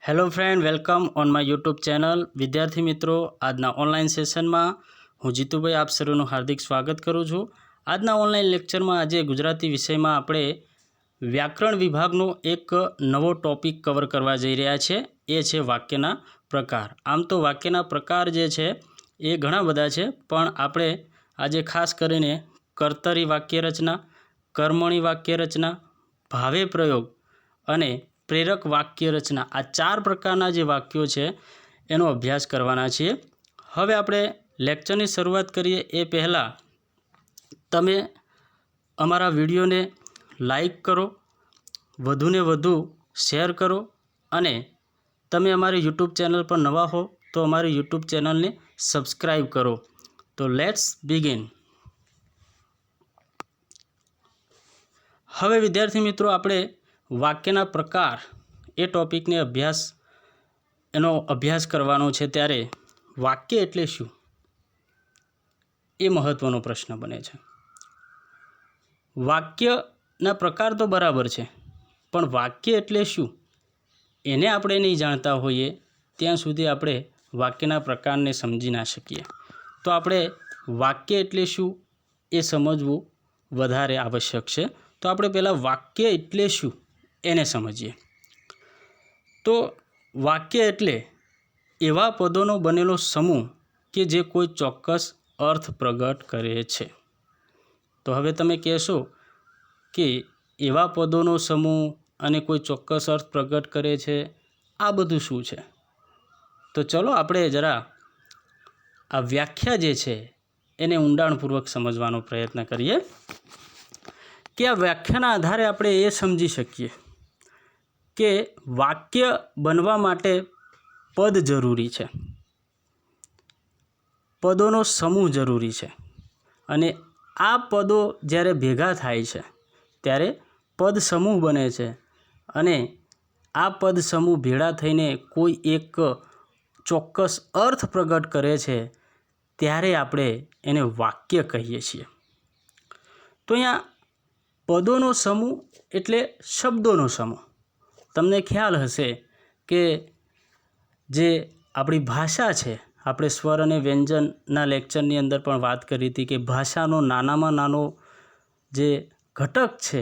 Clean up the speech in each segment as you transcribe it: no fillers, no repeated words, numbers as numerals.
Hello friend, welcome on my YouTube channel. विद्यार्थी मित्रों, आजना online session में हूँ जीतुभाई आप सर्वनु हार्दिक स्वागत करूँ छूँ। आजना ऑनलाइन लेक्चर में आज गुजराती विषय में आपणे व्याकरण विभागनो एक नवो टॉपिक कवर करवा जई रह्या छे। ए छे वाक्यना प्रकार। आम तो वाक्यना प्रकार जे छे ए घणा बधा छे, पण आपणे आजे खास करीने कर्तरी वाक्य रचना, कर्मणी वाक्य रचना, भावे प्रयोग अने प्रेरक वाक्य रचना आ चार प्रकारना जे वाक्यों छे एनो अभ्यास करवाना छीए। हवे आपणे लेक्चरनी शरूआत करीए ए पहेला तमे अमारा विडियोने लाइक करो, वधुने वधु शेर करो अने तमे अमारी यूट्यूब चैनल पर नवा हो तो अमारी यूट्यूब चैनल ने सब्सक्राइब करो। तो लेट्स बिगिन। हवे विद्यार्थी मित्रों, आपणे वाक्यना प्रकार ए टॉपिक ने अभ्यास करवानो छे, त्यारे वाक्य एटले शुं ए महत्वनो प्रश्न बने छे। वाक्यना प्रकार तो बराबर छे, पण वाक्य एटले शुं एने आपणे नहीं जाणता होईए त्यां सुधी आपणे वाक्यना प्रकारने समजी ना शकीए। तो आपणे वाक्य एटले शुं ए समजवुं वधारे आवश्यक छे। तो आपणे पहेला वाक्य एटले शुं एने समजीए। तो वाक्य एटले एवा पदोनो बनेलो समूह के जे कोई चोक्कस अर्थ प्रगट करे छे। तो हवे तमे कहेशो कि एवा पदोनो समूह अने कोई चोक्कस अर्थ प्रगट करे छे, आ बधुं शुं छे? तो चलो आपणे जरा आ व्याख्या जे छे एने ऊंडाणपूर्वक समजवानो प्रयत्न करीए कि आ व्याख्याना आधारे आपणे ए समजी शकीए के वाक्य बनवा माटे पद जरूरी छे, पदोनो समूह जरूरी छे अने आ पदो ज्यारे भेगा थाय छे त्यारे पद समूह बने छे अने आ पद समूह भेड़ा थईने कोई एक चोक्कस अर्थ प्रगट करे छे त्यारे आपणे एने वाक्य कहीए छीए। तो अहींया पदोनो समूह एटले शब्दोनो समूह। तमने ख्याल हशे के जे आपणी भाषा छे, आपणे स्वर अने व्यंजनना लेक्चरनी अंदर पण वात करी हती कि भाषानो नानामां नानो जे घटक छे,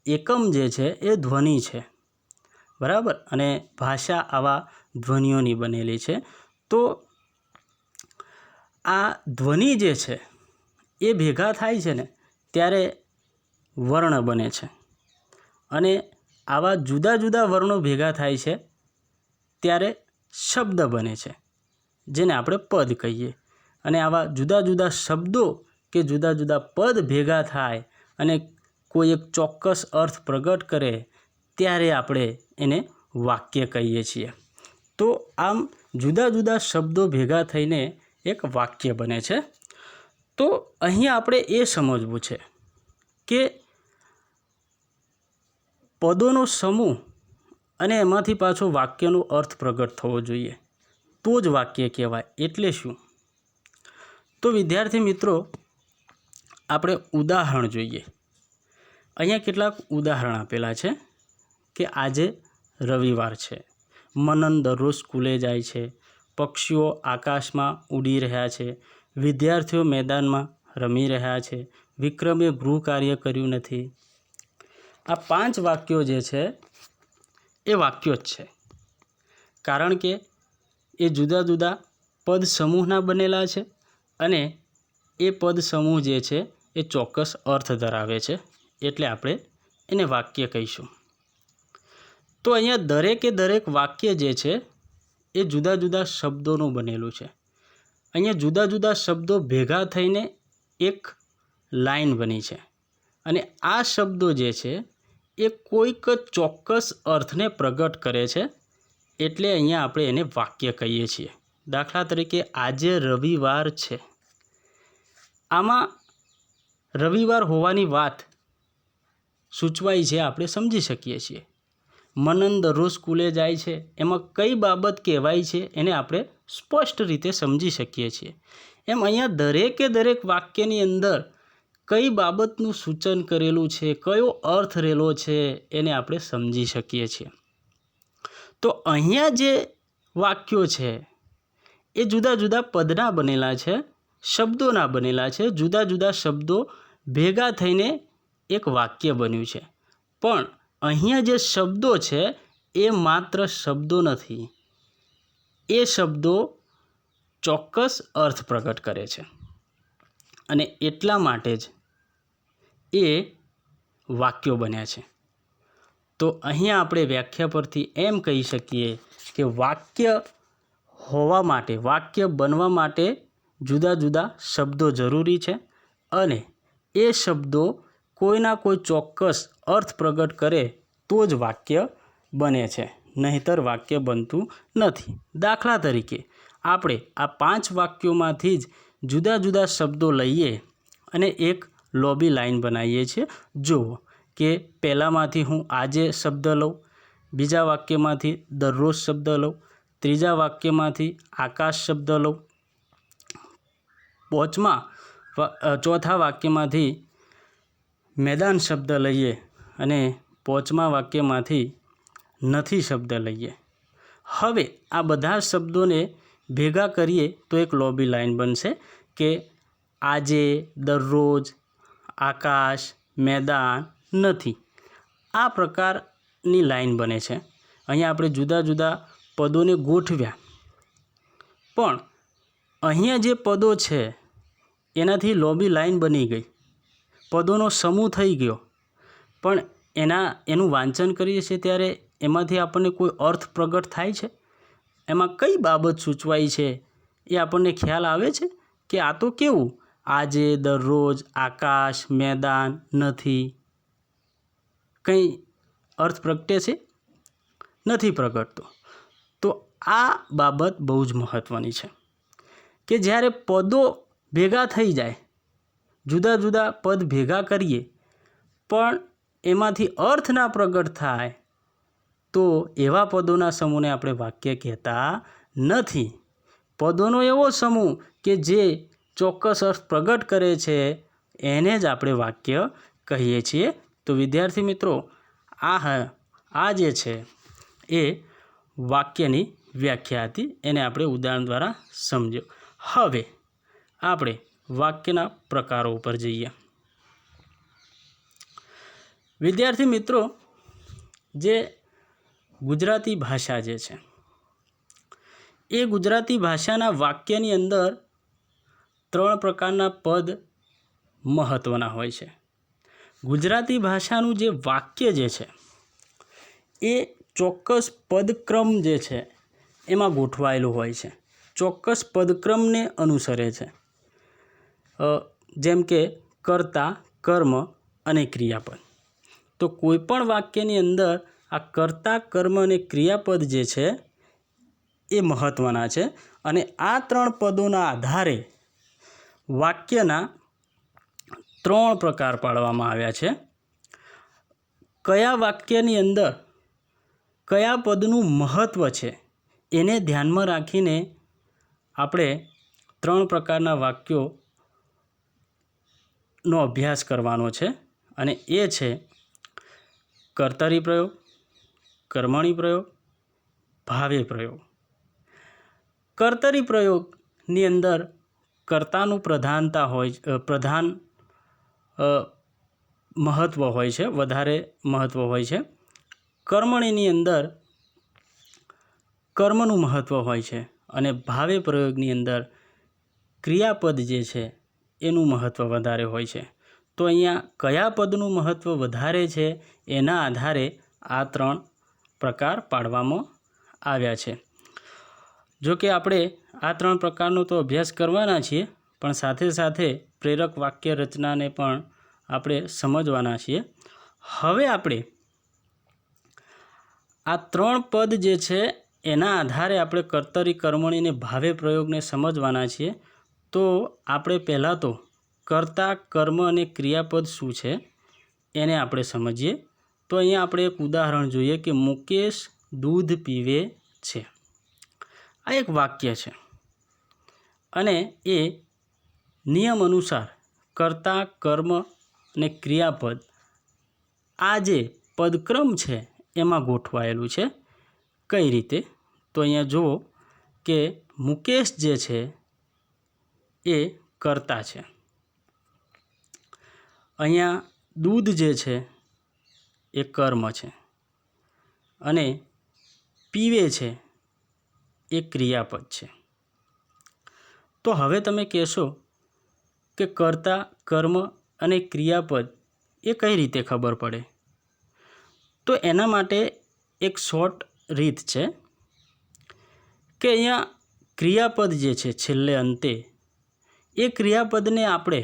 एकम जे छे ए ध्वनि छे, बराबर। अने भाषा आवा ध्वनिओनी बनेली छे। तो आ ध्वनि जे छे ए भेगा थाय छे ने त्यारे वर्ण बने छे अने आवा जुदा जुदा वर्णो भेगा थाय छे त्यारे शब्द बने छे, जेने आपणे पद कहीए। अने आवा जुदा जुदा शब्दों के जुदा जुदा पद भेगा थाय अने कोई एक चोक्कस अर्थ प्रगट करे त्यारे आपणे एने वाक्य कहीए छीए। तो आम जुदा जुदा शब्दों भेगा थईने एक वाक्य बने छे। तो अहीं आपणे ए समजवुं छे के पदोनो समूह अने एमांथी पाछो वाक्यनो अर्थ प्रगट थवो जोईए तो ज वाक्य कहेवाय। एटले शुं? तो विद्यार्थी मित्रों, आपणे उदाहरण जोईए। अहींया केटलाक उदाहरण आपेला छे कि आजे रविवार छे, मनन दररोज स्कूले जाय छे, पक्षीओ आकाशमां उडी रह्या छे, विद्यार्थीओ मैदानमां रमी रह्या छे, विक्रमे गृह कार्य कर्युं नथी। आ 5 वाक्यों जे छे ए वाक्यो ज छे, कारण के ए जुदा जुदा पद समूहना बनेला छे अने ए पद समूह जे छे ए चोक्कस अर्थ धरावे छे, एटले आपणे एने वाक्य कहीशुं। तो अहींया दरेके दरेक वाक्य जे छे ए जुदा जुदा शब्दोनुं बनेलुं छे। अहींया जुदा जुदा शब्दों भेगा थईने एक लाइन बनी छे अने आ शब्दों जे छे ए कोईक चोक्कस अर्थने प्रगट करे छे, एटले अहींया आपणे एने वाक्य कहीए छीए। दाखला तरीके आजे रविवार छे, आमां रविवार होवानी वात सूचवाई छे, आपणे समजी शकीए छीए। मनन दररोज स्कूले जाय छे, एमां कई बाबत कहेवाय छे एने आपणे स्पष्ट रीते समजी शकीए छीए। एम अहींया दरेके दरेक वाक्यनी अंदर कई बाबतनुं सूचन करेलुं छे, कयो अर्थ रहेलो छे एने आपणे समजी शकीए छीए। તો અહીંયા જે વાક્યો છે એ જુદા જુદા પદના બનેલા છે, શબ્દોના બનેલા છે. જુદા જુદા શબ્દો ભેગા થઈને એક વાક્ય બન્યું છે. પણ અહીંયા જે શબ્દો છે એ માત્ર શબ્દો નથી, એ શબ્દો ચોક્કસ અર્થ પ્રગટ કરે છે અને એટલા માટે જ એ વાક્યો બન્યા છે. તો અહીંયા આપણે વ્યાખ્યા પરથી એમ કહી શકીએ કે વાક્ય હોવા માટે, વાક્ય બનવા માટે જુદા જુદા શબ્દો જરૂરી છે અને એ શબ્દો કોઈના કોઈ ચોક્કસ અર્થ પ્રગટ કરે તો જ વાક્ય બને છે, નહીંતર વાક્ય બનતું નથી. દાખલા તરીકે આપણે આ 5 વાક્યોમાંથી જ જુદા જુદા શબ્દો લઈએ અને એક લોબી લાઈન બનાવીએ છીએ. જુઓ કે પહેલાંમાંથી હું આજે શબ્દ લઉં, બીજા વાક્યમાંથી દરરોજ શબ્દ લઉં, ત્રીજા વાક્યમાંથી આકાશ શબ્દ લઉં, ચોથા વાક્યમાંથી મેદાન શબ્દ લઈએ અને 5મા વાક્યમાંથી નથી શબ્દ લઈએ. હવે આ બધા શબ્દોને ભેગા કરીએ તો એક લોબી લાઈન બનશે કે આજે, દરરોજ, આકાશ, મેદાન, નથી. આ પ્રકારની લાઈન બને છે. અહીંયા આપણે જુદા જુદા પદોને ગોઠવ્યા, પણ અહીંયા જે પદો છે એનાથી લોબી લાઈન બની ગઈ, પદોનો સમૂહ થઈ ગયો. પણ એનું વાંચન કરીએ છીએ ત્યારે એમાંથી આપણને કોઈ અર્થ પ્રગટ થાય છે? એમાં કઈ બાબત સૂચવાઈ છે એ આપણને ખ્યાલ આવે છે કે આ તો કેવું, આજે, દરરોજ, આકાશ, મેદાન, નથી, કંઈ અર્થ પ્રગટે છે? નથી પ્રગટતો. તો આ બાબત બહુ જ મહત્ત્વની છે કે જ્યારે પદો ભેગા થઈ જાય, જુદા જુદા પદ ભેગા કરીએ પણ એમાંથી અર્થ ના પ્રગટ થાય તો એવા પદોના સમૂહને આપણે વાક્ય કહેતા નથી. પદોનો એવો સમૂહ કે જે ચોક્કસ અર્થ પ્રગટ કરે છે એને જ આપણે વાક્ય કહીએ છીએ. તો વિદ્યાર્થી મિત્રો, આ જે છે એ વાક્યની વ્યાખ્યા હતી, એને આપણે ઉદાહરણ દ્વારા સમજ્યો. હવે આપણે વાક્યના પ્રકારો ઉપર જઈએ. વિદ્યાર્થી મિત્રો, જે ગુજરાતી ભાષા જે છે એ ગુજરાતી ભાષાના વાક્યની અંદર 3 પ્રકારના પદ મહત્ત્વના હોય છે. ગુજરાતી ભાષાનું જે વાક્ય જે છે એ ચોક્કસ પદક્રમ જે છે એમાં ગોઠવાયેલું હોય છે, ચોક્કસ પદક્રમને અનુસરે છે. જેમ કે કર્તા, કર્મ અને ક્રિયાપદ. તો કોઈપણ વાક્યની અંદર આ કર્તા, કર્મ અને ક્રિયાપદ જે છે એ મહત્ત્વના છે અને આ 3 પદોના આધારે વાક્યના 3 પ્રકાર પાડવામાં આવ્યા છે. કયા વાક્યની અંદર કયા પદનું મહત્ત્વ છે એને ધ્યાનમાં રાખીને આપણે 3 પ્રકારના વાક્યોનો અભ્યાસ કરવાનો છે અને એ છે કર્તરી પ્રયોગ, કર્મણી પ્રયોગ, ભાવે પ્રયોગ. કર્તરી પ્રયોગની અંદર કર્તાનું પ્રધાન મહત્ત્વ હોય છે, વધારે મહત્ત્વ હોય છે. કર્મણીની અંદર કર્મનું મહત્ત્વ હોય છે અને ભાવે પ્રયોગની અંદર ક્રિયાપદ જે છે એનું મહત્ત્વ વધારે હોય છે. તો અહીંયા કયા પદનું મહત્ત્વ વધારે છે એના આધારે આ 3 પ્રકાર પાડવામાં આવ્યા છે. જો કે આપણે આ 3 પ્રકારનો તો અભ્યાસ કરવાના છીએ, પણ સાથે સાથે પ્રેરક વાક્ય રચનાને પણ આપણે સમજવાના છીએ. હવે આપણે આ 3 પદ જે છે એના આધારે આપણે કર્તરી, કર્મણી અને ભાવે પ્રયોગને સમજવાના છીએ. તો આપણે પહેલાં તો કર્તા, કર્મ અને ક્રિયાપદ શું છે એને આપણે સમજીએ. તો અહીંયા આપણે એક ઉદાહરણ જોઈએ કે મુકેશ દૂધ પીવે છે. આ એક વાક્ય છે અને એ નિયમ અનુસાર કર્તા, કર્મ અને ક્રિયાપદ આ જે પદક્રમ છે એમાં ગોઠવાયેલું છે. કઈ રીતે? તો અહીંયા જુઓ કે મુકેશ જે છે એ કર્તા છે, અહીંયા દૂધ જે છે એ કર્મ છે અને પીવે છે એ ક્રિયાપદ છે. તો હવે તમે કહેશો કે કર્તા, કર્મ અને ક્રિયાપદ એ કઈ રીતે ખબર પડે? તો એના માટે એક શોર્ટ રીત છે કે અહીંયા ક્રિયાપદ જે છે છેલ્લે અંતે, એ ક્રિયાપદને આપણે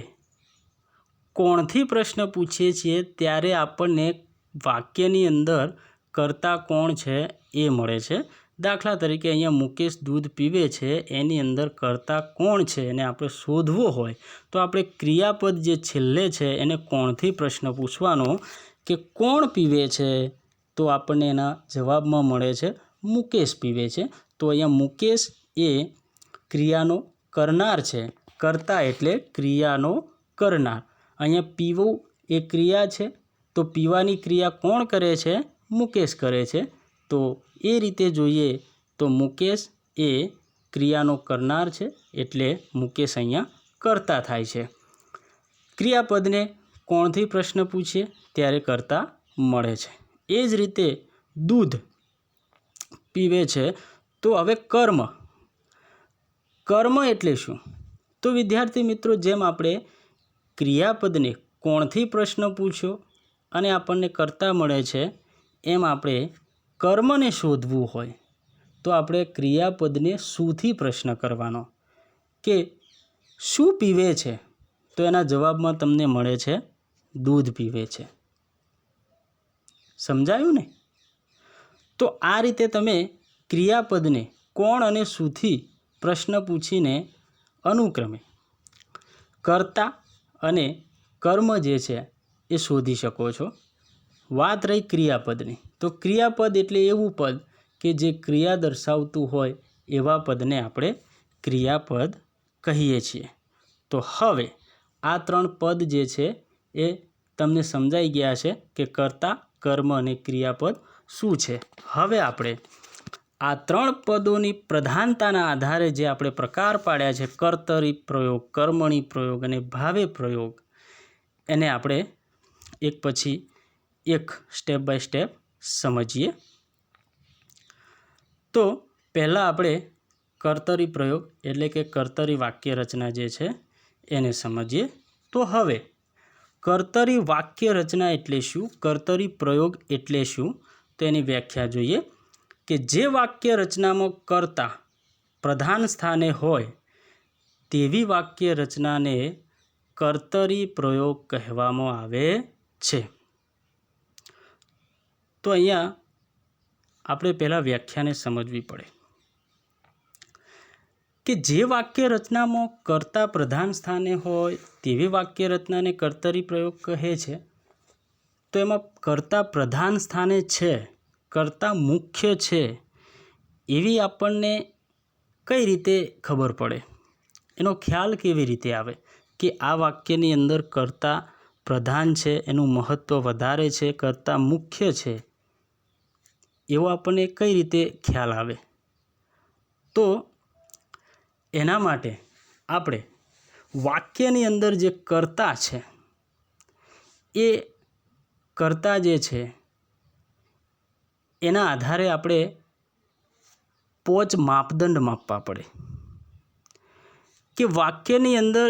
કોણથી પ્રશ્ન પૂછીએ છીએ ત્યારે આપણને વાક્યની અંદર કર્તા કોણ છે એ મળે છે. દાખલા તરીકે અહીંયા મુકેશ દૂધ પીવે છે, એની અંદર કર્તા કોણ છે એને આપણે શોધવું હોય તો આપણે ક્રિયાપદ જે છેલ્લે છે એને કોણથી પ્રશ્ન પૂછવાનો કે કોણ પીવે છે, તો આપણને એના જવાબમાં મળે છે મુકેશ પીવે છે. તો અહીંયા મુકેશ એ ક્રિયાનો કરનાર છે, કર્તા એટલે ક્રિયાનો કરનાર. અહીંયા પીવું એ ક્રિયા છે, તો પીવાની ક્રિયા કોણ કરે છે? મુકેશ કરે છે. તો એ રીતે જોઈએ તો મુકેશ એ ક્રિયાનો કરનાર છે એટલે મુકેશ અહીંયા કર્તા થાય છે. ક્રિયાપદને કોણથી પ્રશ્ન પૂછીએ ત્યારે કર્તા મળે છે. એ જ રીતે દૂધ પીવે છે, તો હવે કર્મ, કર્મ એટલે શું? તો વિદ્યાર્થી મિત્રો, જેમ આપણે ક્રિયાપદને કોણથી પ્રશ્ન પૂછ્યો અને આપણને કર્તા મળે છે, એમ આપણે કર્મને શોધવું હોય તો આપણે ક્રિયાપદને શુંથી પ્રશ્ન કરવાનો કે શું પીવે છે, તો એના જવાબમાં તમને મળે છે દૂધ પીવે છે. સમજાયું ને? તો આ રીતે તમે ક્રિયાપદને કોણ અને શુંથી પ્રશ્ન પૂછીને અનુક્રમે કર્તા અને કર્મ જે છે એ શોધી શકો છો. વાત રહી ક્રિયાપદની, તો ક્રિયાપદ એટલે એવું પદ કે જે ક્રિયા દર્શાવતું હોય એવા પદને આપણે ક્રિયાપદ કહીએ છીએ. તો હવે આ 3 પદ જે છે એ તમને સમજાઈ ગયા છે કે કર્તા, કર્મ અને ક્રિયાપદ શું છે. હવે આપણે આ 3 પદોની પ્રધાનતાના આધારે જે આપણે પ્રકાર પાડ્યા છે, કર્તરી પ્રયોગ, કર્મણી પ્રયોગ અને ભાવે પ્રયોગ, એને આપણે એક પછી એક સ્ટેપ બાય સ્ટેપ સમજીએ. તો પહેલાં આપણે કર્તરી પ્રયોગ એટલે કે કર્તરી વાક્ય રચના જે છે એને સમજીએ. તો હવે કર્તરી વાક્ય રચના એટલે શું, કર્તરી પ્રયોગ એટલે શું, તો એની વ્યાખ્યા જોઈએ કે જે વાક્ય રચનામાં કર્તા પ્રધાન સ્થાને હોય તેવી વાક્ય રચનાને કર્તરી પ્રયોગ કહેવામાં આવે છે. તો અહીંયા આપણે પહેલાં વ્યાખ્યાને સમજવી પડે કે જે વાક્ય રચનામાં કર્તા પ્રધાન સ્થાને હોય તેવી વાક્ય રચનાને કર્તરી પ્રયોગ કહે છે. તો એમાં કર્તા પ્રધાન સ્થાને છે, કર્તા મુખ્ય છે, એવી આપણને કઈ રીતે ખબર પડે? એનો ખ્યાલ કેવી રીતે આવે કે આ વાક્યની અંદર કર્તા પ્રધાન છે, એનું મહત્ત્વ વધારે છે, કર્તા મુખ્ય છે, એવો આપણને કઈ રીતે ખ્યાલ આવે? તો એના માટે આપણે વાક્યની અંદર જે કર્તા છે એ કર્તા જે છે એના આધારે આપણે 5 માપદંડ માપવા પડે કે વાક્યની અંદર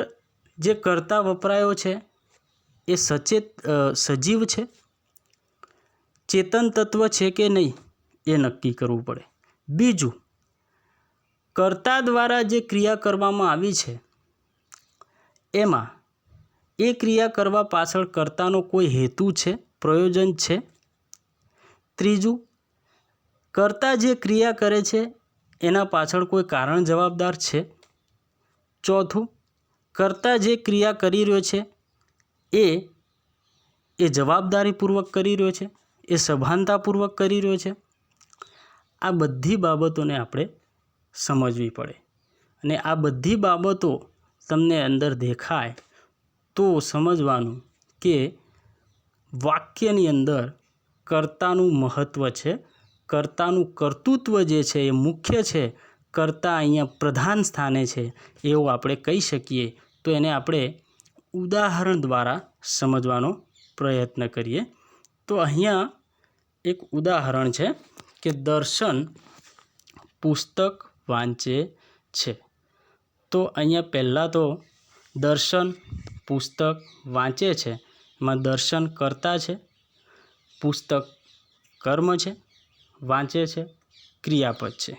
જે કર્તા વપરાયો છે એ સજીવ છે, ચેતન તત્વ છે કે નહીં એ નક્કી કરવું પડે. બીજું, કર્તા દ્વારા જે ક્રિયા કરવામાં આવી છે એમાં એ ક્રિયા કરવા પાછળ કર્તાનો કોઈ હેતુ છે, પ્રયોજન છે. ત્રીજું, કર્તા જે ક્રિયા કરે છે એના પાછળ કોઈ કારણ જવાબદાર છે. ચોથું, કર્તા જે ક્રિયા કરી રહ્યો છે એ જવાબદારીપૂર્વક કરી રહ્યો છે, એ સભાનતાપૂર્વક કરી રહ્યો છે. આ બધી બાબતોને આપણે સમજવી પડે અને આ બધી બાબતો તમને અંદર દેખાય તો સમજવાનું કે વાક્યની અંદર કર્તાનું મહત્ત્વ છે, કર્તાનું કર્તૃત્વ જે છે એ મુખ્ય છે, કર્તા અહીંયા પ્રધાન સ્થાને છે એવું આપણે કહી શકીએ. તો એને આપણે ઉદાહરણ દ્વારા સમજવાનો પ્રયત્ન કરીએ. તો અહીંયા એક ઉદાહરણ છે કે દર્શન પુસ્તક વાંચે છે. તો અહીંયા પહેલાં તો દર્શન પુસ્તક વાંચે છે, એમાં દર્શન કર્તા છે, પુસ્તક કર્મ છે, વાંચે છે ક્રિયાપદ છે.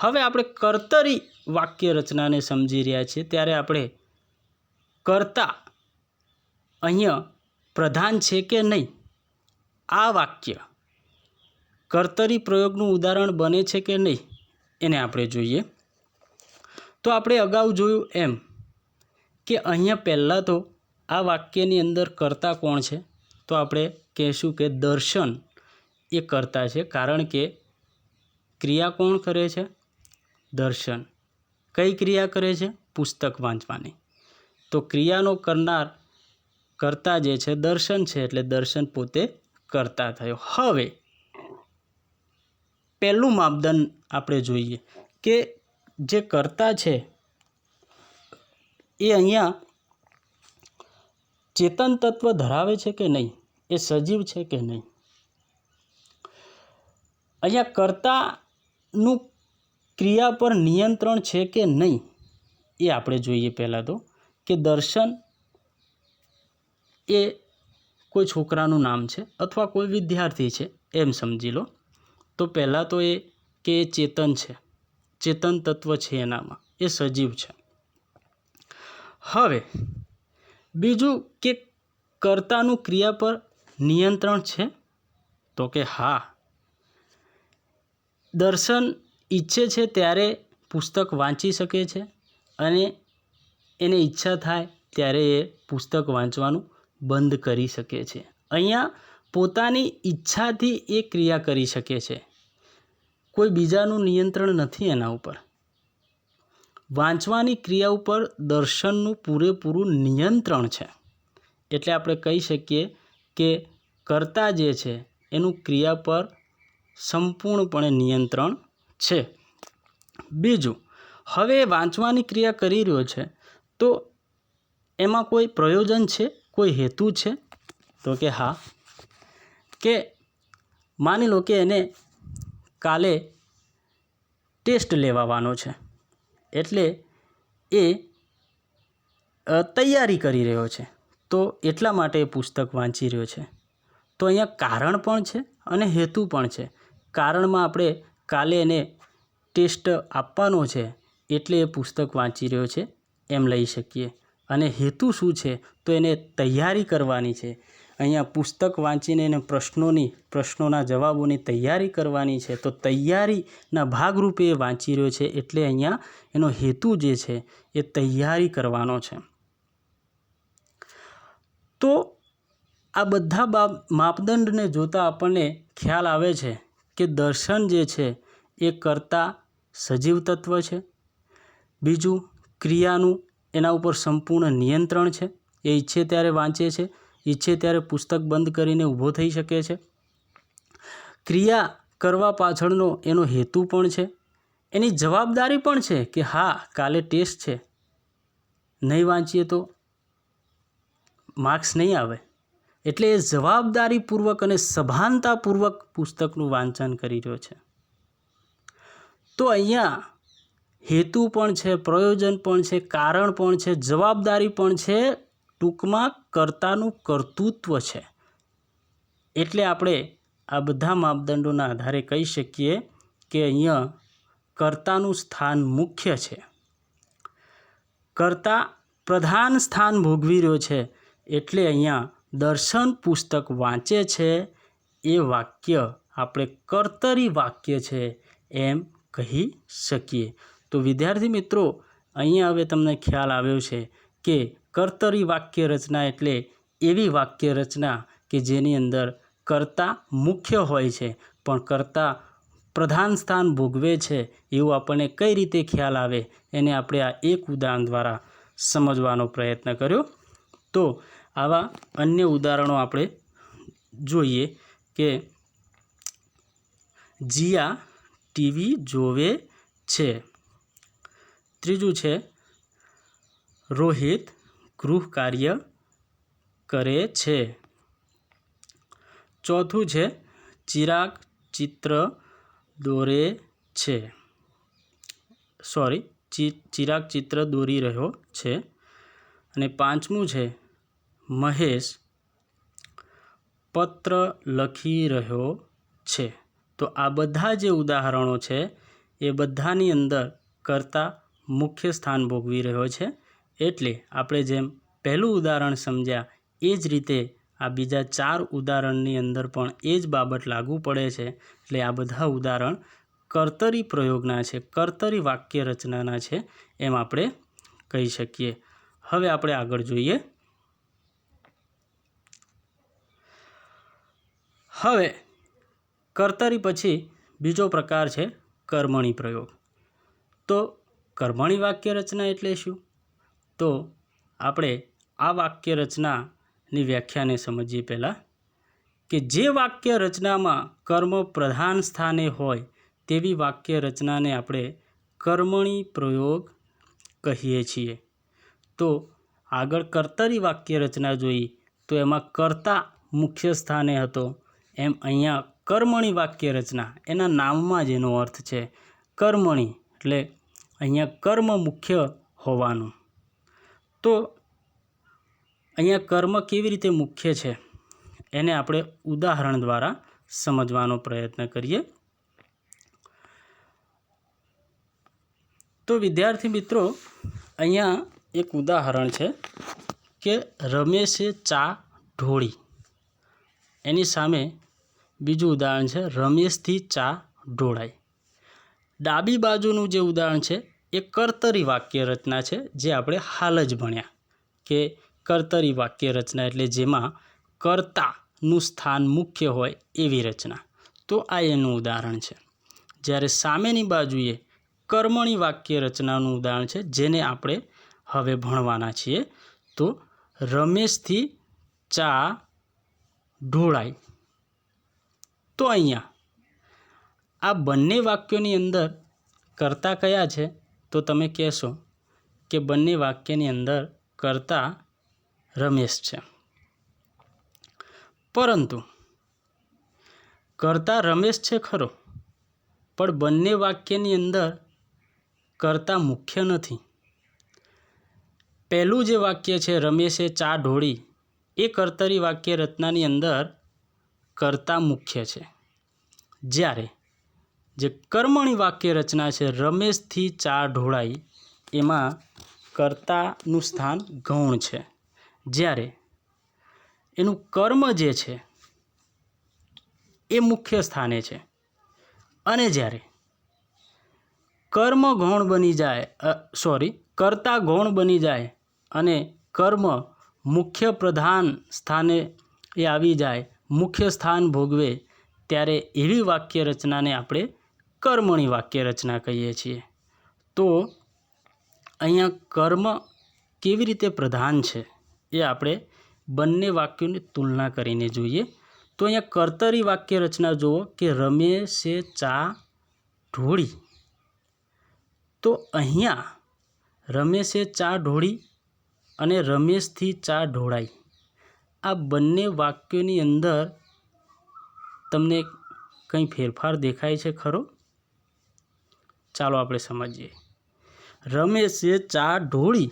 હવે આપણે કર્તરી વાક્ય રચનાને સમજી રહ્યા છીએ ત્યારે આપણે કર્તા અહીંયા પ્રધાન છે કે નહીં, આ વાક્ય કર્તરી પ્રયોગનું ઉદાહરણ બને છે કે નહીં એને આપણે જોઈએ. તો આપણે અગાઉ જોયું એમ કે અહીંયા પહેલાં તો આ વાક્યની અંદર કર્તા કોણ છે, તો આપણે કહેશું કે દર્શન એ કર્તા છે, કારણ કે ક્રિયા કોણ કરે છે, દર્શન. કઈ ક્રિયા કરે છે, પુસ્તક વાંચવાની. તો ક્રિયાનો કરનાર કર્તા જે છે દર્શન છે, એટલે દર્શન પોતે કર્તા થયો. હવે પહેલું માપદંડ આપણે જોઈએ કે જે કર્તા છે એ અહીંયા ચેતન તત્વ ધરાવે છે કે નહીં, એ સજીવ છે કે નહીં. અહીંયા કર્તાનું ક્રિયા પર નિયંત્રણ છે કે નહીં એ આપણે જોઈએ. પહેલાં તો કે દર્શન એ કોઈ છોકરાનું નામ છે અથવા કોઈ વિદ્યાર્થી છે એમ સમજી લો. તો પહેલાં તો એ કે એ ચેતન છે, ચેતન તત્વ છે એનામાં, એ સજીવ છે. હવે બીજું કે કર્તાનું ક્રિયા પર નિયંત્રણ છે, તો કે હા, દર્શન ઈચ્છે છે ત્યારે પુસ્તક વાંચી શકે છે અને એને ઈચ્છા થાય ત્યારે એ પુસ્તક વાંચવાનું બંધ કરી શકે છે. અહીંયા પોતાની ઈચ્છાથી એ ક્રિયા કરી શકે છે, કોઈ બીજાનું નિયંત્રણ નથી એના ઉપર. વાંચવાની ક્રિયા ઉપર દર્શનનું પૂરેપૂરું નિયંત્રણ છે. એટલે આપણે કહી શકીએ કે કર્તા જે છે એનું ક્રિયા પર સંપૂર્ણપણે નિયંત્રણ છે. બીજું, હવે વાંચવાની ક્રિયા કરી રહ્યો છે તો એમાં કોઈ પ્રયોજન છે, કોઈ હેતુ છે, તો કે હા, કે માની લો કે એને કાલે ટેસ્ટ લેવાનો છે, એટલે એ તૈયારી કરી રહ્યો છે, તો એટલા માટે એ પુસ્તક વાંચી રહ્યો છે. તો અહીંયા કારણ પણ છે અને હેતુ પણ છે. કારણમાં આપણે કાલે એને ટેસ્ટ આપવાનો છે એટલે એ પુસ્તક વાંચી રહ્યો છે એમ લઈ શકીએ. અને હેતુ શું છે, તો એને તૈયારી કરવાની છે. અહીંયા પુસ્તક વાંચીને એને પ્રશ્નોના જવાબોની તૈયારી કરવાની છે. તો તૈયારીના ભાગરૂપે એ વાંચી રહ્યો છે, એટલે અહીંયા એનો હેતુ જે છે એ તૈયારી કરવાનો છે. તો આ બધા માપદંડને જોતાં આપણને ખ્યાલ આવે છે કે દર્શન જે છે એ કર્તા સજીવ તત્વ છે. બીજું, ક્રિયાનું એના ઉપર સંપૂર્ણ નિયંત્રણ છે, એ ઈચ્છે ત્યારે વાંચે છે, ઈચ્છે ત્યારે પુસ્તક બંધ કરીને ઊભો થઈ શકે છે. ક્રિયા કરવા પાછળનો એનો હેતુ પણ છે, એની જવાબદારી પણ છે કે હા, કાલે ટેસ્ટ છે, નહીં વાંચીએ તો માર્ક્સ નહીં આવે. એટલે એ જવાબદારીપૂર્વક અને સભાનતાપૂર્વક પુસ્તકનું વાંચન કરી રહ્યો છે. તો અહીંયા હેતુ પણ છે, પ્રયોજન પણ છે, કારણ પણ છે, જવાબદારી પણ છે, ટૂંકમાં કર્તાનું કર્તૃત્વ છે. એટલે આપણે આ બધા માપદંડોના આધારે કહી શકીએ કે અહીંયા કર્તાનું સ્થાન મુખ્ય છે. કર્તા પ્રધાન સ્થાન ભોગવી રહ્યો છે, એટલે અહીંયા દર્શન પુસ્તક વાંચે છે એ વાક્ય આપણે કર્તરી વાક્ય છે એમ કહી શકીએ. તો વિદ્યાર્થી મિત્રો, અહીંયા હવે તમને ખ્યાલ આવ્યો છે કે કર્તરી વાક્ય રચના એટલે એવી વાક્ય રચના કે જેની અંદર કર્તા મુખ્ય હોય છે પણ કર્તા પ્રધાન સ્થાન ભોગવે છે એવું આપણને કઈ રીતે ખ્યાલ આવે એને આપણે આ એક ઉદાહરણ દ્વારા સમજવાનો પ્રયત્ન કર્યો. તો આવા અન્ય ઉદાહરણો આપણે જોઈએ કે જીયા ટીવી જોવે છે. ત્રીજું છે રોહિત ગૃહ કાર્ય કરે છે. ચોથું છે ચિરાગ ચિત્ર દોરે છે. ચિરાગ ચિત્ર દોરી રહ્યો છે. અને પાંચમું છે મહેશ પત્ર લખી રહ્યો છે. તો આ બધા જે ઉદાહરણો છે એ બધાની અંદર કર્તા મુખ્ય સ્થાન ભોગવી રહ્યો છે. એટલે આપણે જેમ પહેલું ઉદાહરણ સમજ્યા એ જ રીતે આ બીજા 4 ઉદાહરણની અંદર પણ એ જ બાબત લાગુ પડે છે. એટલે આ બધા ઉદાહરણ કર્તરી પ્રયોગના છે, કર્તરી વાક્ય રચનાના છે એમ આપણે કહી શકીએ. હવે આપણે આગળ જોઈએ. હવે કર્તરી પછી બીજો પ્રકાર છે કર્મણી પ્રયોગ. તો કર્મણી વાક્ય રચના એટલે શું? તો આપણે આ વાક્ય રચનાની વ્યાખ્યાને સમજીએ. પહેલાં કે જે વાક્ય રચનામાં કર્મ પ્રધાન સ્થાને હોય તેવી વાક્ય રચનાને આપણે કર્મણી પ્રયોગ કહીએ છીએ. તો આગળ કર્તરી વાક્ય રચના જોઈ તો એમાં કર્તા મુખ્ય સ્થાને હતો. એમ અહીંયા કર્મણી વાક્ય રચના એના નામમાં જ એનો અર્થ છે કર્મણી, એટલે અહીંયા કર્મ મુખ્ય હોવાનું. તો અહીંયા કર્મ કેવી રીતે મુખ્ય છે એને આપણે ઉદાહરણ દ્વારા સમજવાનો પ્રયત્ન કરીએ. તો વિદ્યાર્થી મિત્રો, અહીંયા એક ઉદાહરણ છે કે રમેશે ચા ઢોળી. એની સામે બીજું ઉદાહરણ છે રમેશથી ચા ઢોળાઈ. ડાબી બાજુનું જે ઉદાહરણ છે એ કર્તરી વાક્ય રચના છે, જે આપણે હાલ જ ભણ્યા કે કર્તરી વાક્ય રચના એટલે જેમાં કર્તાનું સ્થાન મુખ્ય હોય એવી રચના. તો આ એનું ઉદાહરણ છે. જ્યારે સામેની બાજુએ કર્મણી વાક્ય રચનાનું ઉદાહરણ છે, જેને આપણે હવે ભણવાના છીએ. તો રમેશથી ચા ઢોળાઈ. તો અહીંયા આ બંને વાક્યોની અંદર કર્તા કયા છે? તો તમે કહેશો કે બંને વાક્યની અંદર કર્તા રમેશ છે. પરંતુ કર્તા રમેશ છે ખરો, પણ બંને વાક્યની અંદર કર્તા મુખ્ય નથી. પહેલું જે વાક્ય છે રમેશે ચા ઢોળી, એ કર્તરી વાક્ય રચનાની અંદર કર્તા મુખ્ય છે. જ્યારે જે કર્મણી વાક્ય રચના છે રમેશથી ચા ઢોળાઈ, એમાં કર્તાનું સ્થાન ગૌણ છે. જ્યારે એનું કર્મ જે છે એ મુખ્ય સ્થાને છે. અને જ્યારે કર્મ ગૌણ બની જાય, કર્તા ગૌણ બની જાય અને કર્મ મુખ્ય પ્રધાન સ્થાને એ આવી જાય, મુખ્ય સ્થાન ભોગવે, ત્યારે એવી વાક્ય રચનાને આપણે કર્મણી વાક્ય રચના કહીએ છીએ. તો અહીંયા કર્મ કેવી રીતે પ્રધાન છે એ આપણે બંને વાક્યોની તુલના કરીને જોઈએ. તો અહીંયા કર્તરી વાક્ય રચના જુઓ કે રમેશે ચા ઢોળી. તો અહીંયા રમેશે ચા ઢોળી અને રમેશથી ચા ઢોળાઈ, આ બંને વાક્યોની અંદર તમને કંઈ ફેરફાર દેખાય છે ખરો? ચાલો આપણે સમજીએ. રમેશે ચા ઢોળી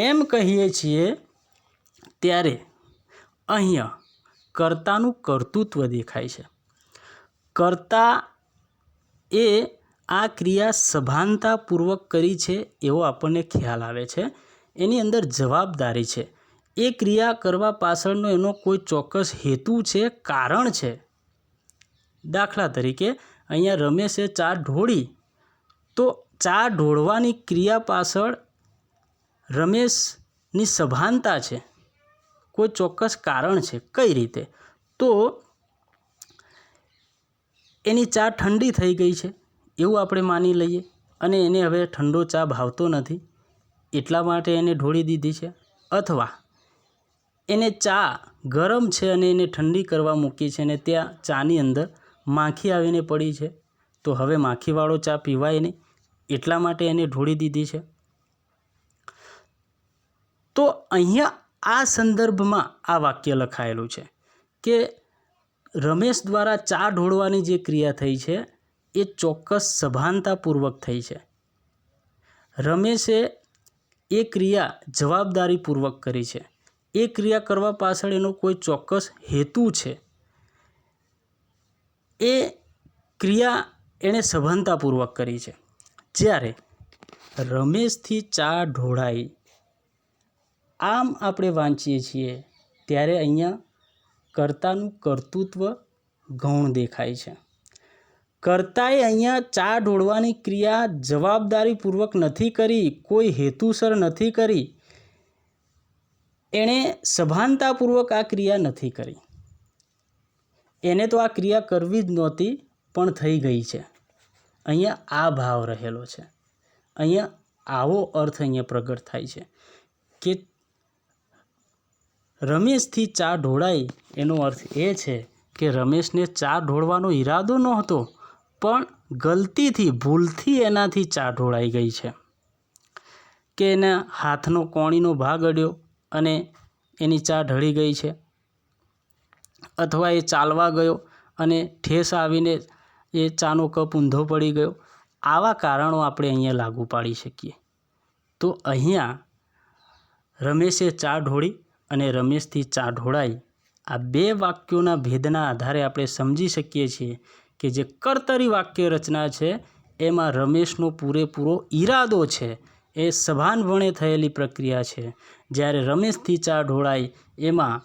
એમ કહીએ છીએ ત્યારે અહીંયા કર્તાનું કર્તૃત્વ દેખાય છે. કર્તા એ આ ક્રિયા સભાનતાપૂર્વક કરી છે એવો આપણને ખ્યાલ આવે છે. એની અંદર જવાબદારી છે. એ ક્રિયા કરવા પાછળનો એનો કોઈ ચોક્કસ હેતુ છે, કારણ છે. દાખલા તરીકે અહીંયા રમેશે ચા ઢોળી, તો ચા ઢોળવાની ક્રિયા પાછળ રમેશની સભાનતા છે, કોઈ ચોક્કસ કારણ છે. કઈ રીતે? તો એની ચા ઠંડી થઈ ગઈ છે એવું આપણે માની લઈએ, અને એને હવે ઠંડો ચા ભાવતો નથી એટલા માટે એને ઢોળી દીધી છે. અથવા એને ચા ગરમ છે અને એને ઠંડી કરવા મૂકી છે અને ત્યાં ચાની અંદર માખી આવીને પડી છે, તો હવે માખીવાળો ચા પીવાય નહીં, એટલા માટે એને ઢોળી દીધી છે. તો અહીંયા આ સંદર્ભમાં આ વાક્ય લખાયેલું છે કે રમેશ દ્વારા ચા ઢોળવાની જે ક્રિયા થઈ છે એ ચોક્કસ સભાનતાપૂર્વક થઈ છે. રમેશે એ ક્રિયા જવાબદારીપૂર્વક કરી છે. એ ક્રિયા કરવા પાછળ એનો કોઈ ચોક્કસ હેતુ છે. એ ક્રિયા એણે સભાનતાપૂર્વક કરી છે. જ્યારે રમેશથી ચા ઢોળાઈ આમ આપણે વાંચીએ છીએ ત્યારે અહીંયા કર્તાનું કર્તૃત્વ ગૌણ દેખાય છે. કર્તાએ અહીંયા ચા ઢોળવાની ક્રિયા જવાબદારીપૂર્વક નથી કરી, કોઈ હેતુસર નથી કરી, એણે સભાનતાપૂર્વક આ ક્રિયા નથી કરી. એને તો આ ક્રિયા કરવી જ નહોતી પણ થઈ ગઈ છે. અહીંયા આ ભાવ રહેલો છે. અહીંયા આવો અર્થ અહીંયા પ્રગટ થાય છે કે રમેશથી ચા ઢોળાઈ એનો અર્થ એ છે કે રમેશને ચા ઢોળવાનો ઈરાદો નહોતો પણ ગલતીથી ભૂલથી એનાથી ચા ઢોળાઈ ગઈ છે કે એના હાથનો કોણીનો ભાગ અડ્યો અને એની ચા ઢળી ગઈ છે, અથવા એ ચાલવા ગયો અને ઠેસ આવીને એ ચાનો કપ ઊંધો પડી ગયો. આવા કારણો આપણે અહીંયા લાગુ પાડી શકીએ. તો અહીંયા રમેશે ચા ઢોળી અને રમેશથી ચા ઢોળાઈ આ બે વાક્યોના ભેદના આધારે આપણે સમજી શકીએ છીએ કે જે કર્તરી વાક્ય રચના છે એમાં રમેશનો પૂરેપૂરો ઈરાદો છે, એ સભાનપણે થયેલી પ્રક્રિયા છે. જ્યારે રમેશથી ચા ઢોળાઈ એમાં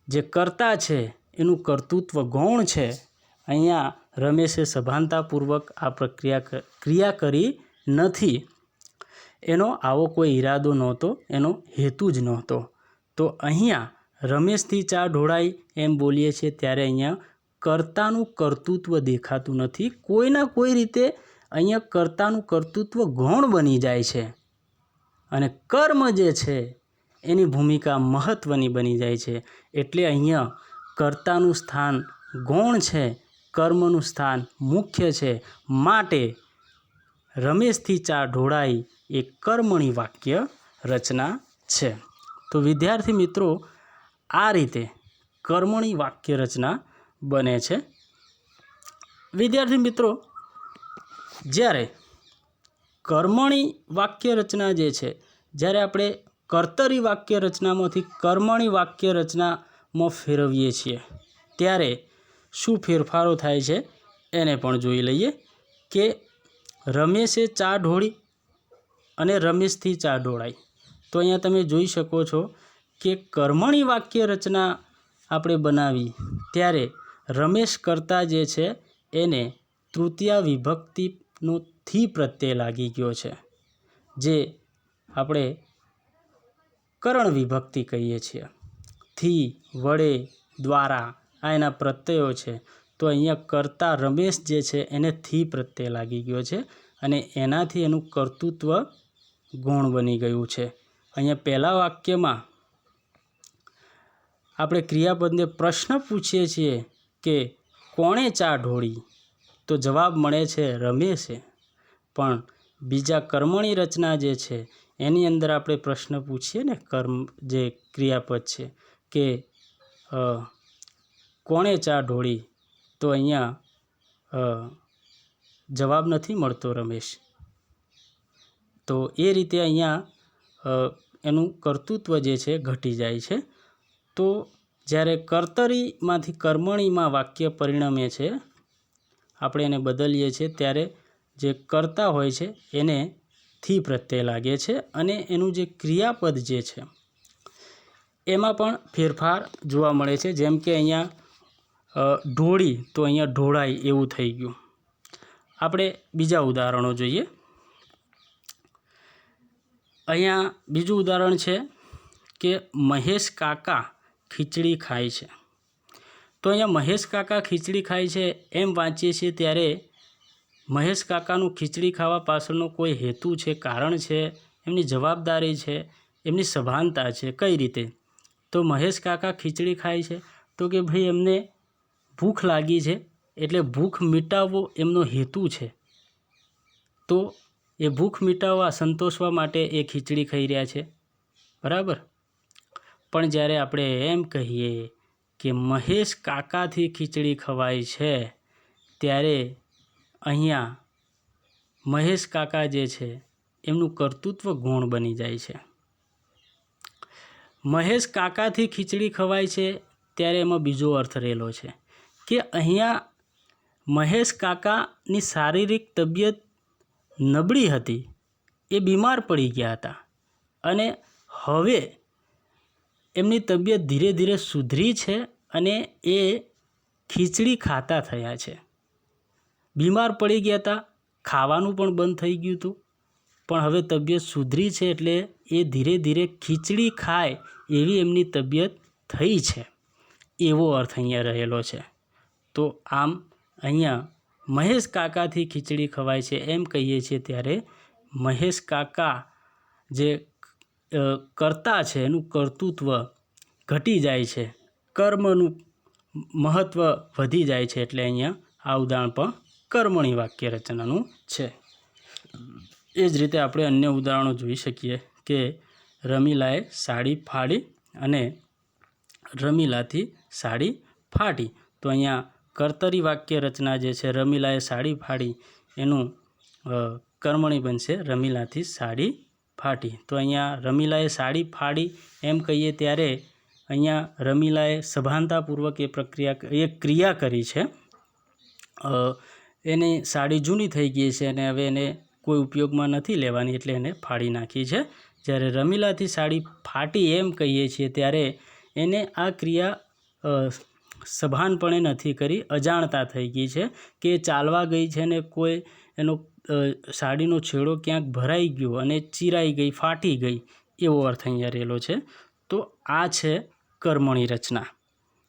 જે કર્તા છે એનું કર્તૃત્વ ગૌણ છે. અહીંયા રમેશે સભાનતાપૂર્વક આ ક્રિયા કરી નથી. એનો આવો કોઈ ઈરાદો નહોતો, એનો હેતુ જ નહોતો. તો અહીંયા રમેશથી ચા ઢોળાઈ એમ બોલીએ છીએ ત્યારે અહીંયા કર્તાનું કર્તૃત્વ દેખાતું નથી. કોઈના કોઈ રીતે અહીંયા કર્તાનું કર્તૃત્વ ગૌણ બની જાય છે અને કર્મ જે છે એની ભૂમિકા મહત્ત્વની બની જાય છે. એટલે અહીંયા કર્તાનું સ્થાન ગૌણ છે, કર્મનું સ્થાન મુખ્ય છે. માટે રમેશથી ચા ઢોળાઈ એ કર્મણી વાક્ય રચના છે. તો વિદ્યાર્થી મિત્રો, આ રીતે કર્મણી વાક્ય રચના બને છે. વિદ્યાર્થી મિત્રો, જ્યારે કર્મણી વાક્ય રચના જે છે, જ્યારે આપણે કર્તરી વાક્ય રચનામાંથી કર્મણી વાક્ય રચનામાં ફેરવીએ છીએ ત્યારે શું ફેરફારો થાય છે એને પણ જોઈ લઈએ. કે રમેશે ચા ઢોળી અને રમેશથી ચા ઢોળાઈ. તો અહીંયા તમે જોઈ શકો છો કે કર્મણી વાક્ય રચના આપણે બનાવી ત્યારે રમેશ કર્તા જે છે એને તૃતીયા વિભક્તિનો થી પ્રત્યય લાગી ગયો છે, જે આપણે કરણ વિભક્તિ કહીએ છીએ. થી, વડે, દ્વારા આ એના પ્રત્યયો છે. તો અહીંયા કર્તા રમેશ જે છે એને થી પ્રત્યય લાગી ગયો છે અને એનાથી એનું કર્તૃત્વ ગૌણ બની ગયું છે. અહીંયા પહેલા વાક્યમાં આપણે ક્રિયાપદને પ્રશ્ન પૂછીએ છીએ કે કોણે ચા ઢોળી, તો જવાબ મળે છે રમેશે. પણ બીજા કર્મણી રચના જે છે એની અંદર આપણે પ્રશ્ન પૂછીએ ને, કર્મ જે ક્રિયાપદ છે કે કોણે ચા ઢોળી, તો અહીંયા જવાબ નથી મળતો રમેશ. તો એ રીતે અહીંયા એનું કર્તૃત્વ જે છે ઘટી જાય છે. તો જ્યારે કર્તરીમાંથી કર્મણીમાં વાક્ય પરિણમે છે, આપણે એને બદલીએ છીએ ત્યારે જે કર્તા હોય છે એને થી પ્રત્યય લાગે છે અને એનું જે ક્રિયાપદ જે છે એમાં પણ ફેરફાર જોવા મળે છે. જેમ કે અહીંયા ઢોળી તો અહીંયા ઢોળાઈ એવું થઈ ગયું. આપણે બીજા ઉદાહરણો જોઈએ. અહીંયા બીજું ઉદાહરણ છે કે મહેશ કાકા ખીચડી ખાય છે. તો અહીંયા મહેશ કાકા ખીચડી ખાય છે એમ વાંચીએ છીએ ત્યારે મહેશ કાકાનું ખીચડી ખાવા પાછળનો કોઈ હેતુ છે, કારણ છે, એમની જવાબદારી છે, એમની સભાનતા છે. કઈ રીતે? તો મહેશ કાકા ખીચડી ખાય છે તો કે ભાઈ એમને ભૂખ લાગી છે એટલે ભૂખ મિટાવવો એમનો હેતુ છે, તો એ ભૂખ મિટાવવા સંતોષવા માટે એ ખીચડી ખાઈ રહ્યા છે, બરાબર. પણ જ્યારે આપણે એમ કહીએ કે મહેશ કાકાથી ખીચડી ખવાય છે, ત્યારે અહીંયા મહેશ કાકા જે છે એમનું કર્તૃત્વ ગૌણ બની જાય છે. મહેશ કાકાથી ખીચડી ખવાય છે ત્યારે એમાં બીજો અર્થ રહેલો છે કે અહીંયા મહેશ કાકાની શારીરિક તબિયત નબળી હતી, એ બીમાર પડી ગયા હતા અને હવે એમની તબિયત ધીરે ધીરે સુધરી છે અને એ ખીચડી ખાતા થયા છે. બીમાર પડી ગયા હતા, ખાવાનું પણ બંધ થઈ ગયું હતું, પણ હવે તબિયત સુધરી છે એટલે એ ધીરે ધીરે ખીચડી ખાય એવી એમની તબિયત થઈ છે, એવો અર્થ અહીંયા રહેલો છે. તો આમ અહીંયા મહેશ કાકાથી ખીચડી ખવાય છે એમ કહીએ છીએ ત્યારે મહેશ કાકા જે કર્તા છે એનું કર્તૃત્વ ઘટી જાય છે, કર્મનું મહત્ત્વ વધી જાય છે, એટલે અહીંયા આ ઉદાહરણ પણ કર્મણી વાક્ય રચનાનું છે. એ જ રીતે આપણે અન્ય ઉદાહરણો જોઈ શકીએ કે રમીલાએ સાડી ફાડી અને રમીલાથી સાડી ફાટી. તો અહીંયા કર્તરી વાક્ય રચના જે છે રમીલાએ સાડી ફાડી એનું કર્મણી બનશે રમીલાથી સાડી ફાટી. તો અહીંયા રમીલાએ સાડી ફાડી એમ કહીએ ત્યારે અહીંયા રમીલાએ સભાનતાપૂર્વક એ ક્રિયા કરી છે. એની સાડી જૂની થઈ ગઈ છે અને હવે એને કોઈ ઉપયોગમાં નથી લેવાની, એટલે એને ફાડી નાખી છે. જ્યારે રમીલાથી સાડી ફાટી એમ કહીએ છીએ ત્યારે એને આ ક્રિયા સભાનપણે નથી કરી, અજાણતા થઈ ગઈ છે કે ચાલવા ગઈ છે ને કોઈ એનો સાડીનો છેડો ક્યાંક ભરાઈ ગયો અને ચીરાઈ ગઈ, ફાટી ગઈ, એવો અર્થ અહીંયા રહેલો છે. તો આ છે કર્મણી રચના,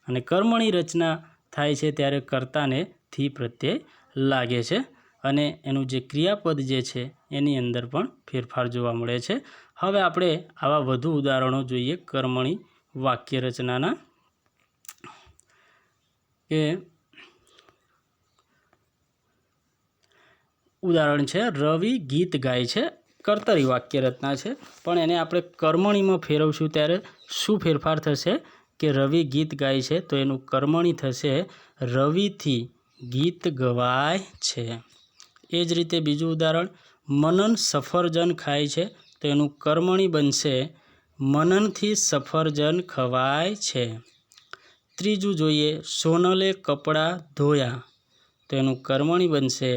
અને કર્મણી રચના થાય છે ત્યારે કર્તાને થી પ્રત્યય લાગે છે અને એનું જે ક્રિયાપદ જે છે એની અંદર પણ ફેરફાર જોવા મળે છે. હવે આપણે આવા વધુ ઉદાહરણો જોઈએ કર્મણી વાક્ય રચનાના. કે ઉદાહરણ છે રવિ ગીત ગાય છે, કર્તરી વાક્ય રચના છે, પણ એને આપણે કર્મણીમાં ફેરવશું ત્યારે શું ફેરફાર થશે કે રવિ ગીત ગાય છે તો એનું કર્મણી થશે રવિથી ગીત ગવાય છે. એ જ રીતે બીજું ઉદાહરણ મનન સફરજન ખાય છે તો એનું કર્મણી બનશે મનનથી સફરજન ખવાય છે. ત્રીજું જોઈએ સોનલે કપડાં ધોયા તો એનું કર્મણી બનશે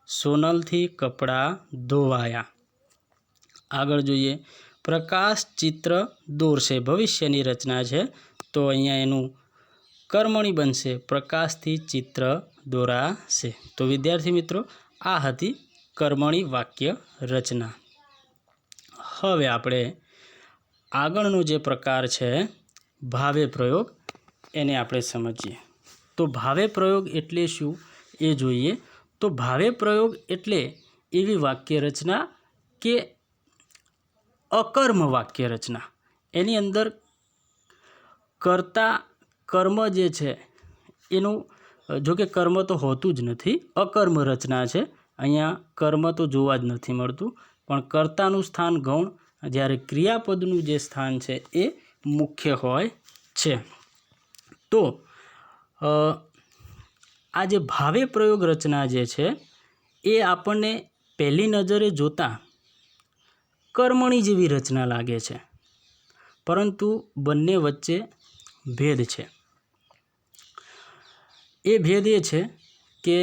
સોનલથી કપડાં ધોવાયા. આગળ જોઈએ પ્રકાશ ચિત્ર દોરશે, ભવિષ્યની રચના છે તો અહીંયા એનું કર્મણી બનશે પ્રકાશથી ચિત્ર દોરાશે. તો વિદ્યાર્થી મિત્રો આ હતી કર્મણી વાક્ય રચના. હવે આપણે આગળનો જે પ્રકાર છે ભાવે પ્રયોગ, એને આપણે સમજીએ. તો ભાવે પ્રયોગ એટલે શું એ જોઈએ. તો ભાવે પ્રયોગ એટલે એવી વાક્ય રચના કે અકર્મ વાક્ય રચના, એની અંદર કર્તા કર્મ જે છે એનું, જો કે કર્મ તો હોતું જ નથી, અકર્મ રચના છે. અહીંયા કર્મ તો જોવા જ નથી મળતું, પણ કર્તાનું સ્થાન ગૌણ, જ્યારે ક્રિયાપદનું જે સ્થાન છે એ મુખ્ય હોય છે. તો આ જે ભાવે પ્રયોગ રચના જે છે એ આપણને પહેલી નજરે જોતાં કર્મણી જેવી રચના લાગે છે, પરંતુ બંને વચ્ચે ભેદ છે. એ ભેદ એ છે કે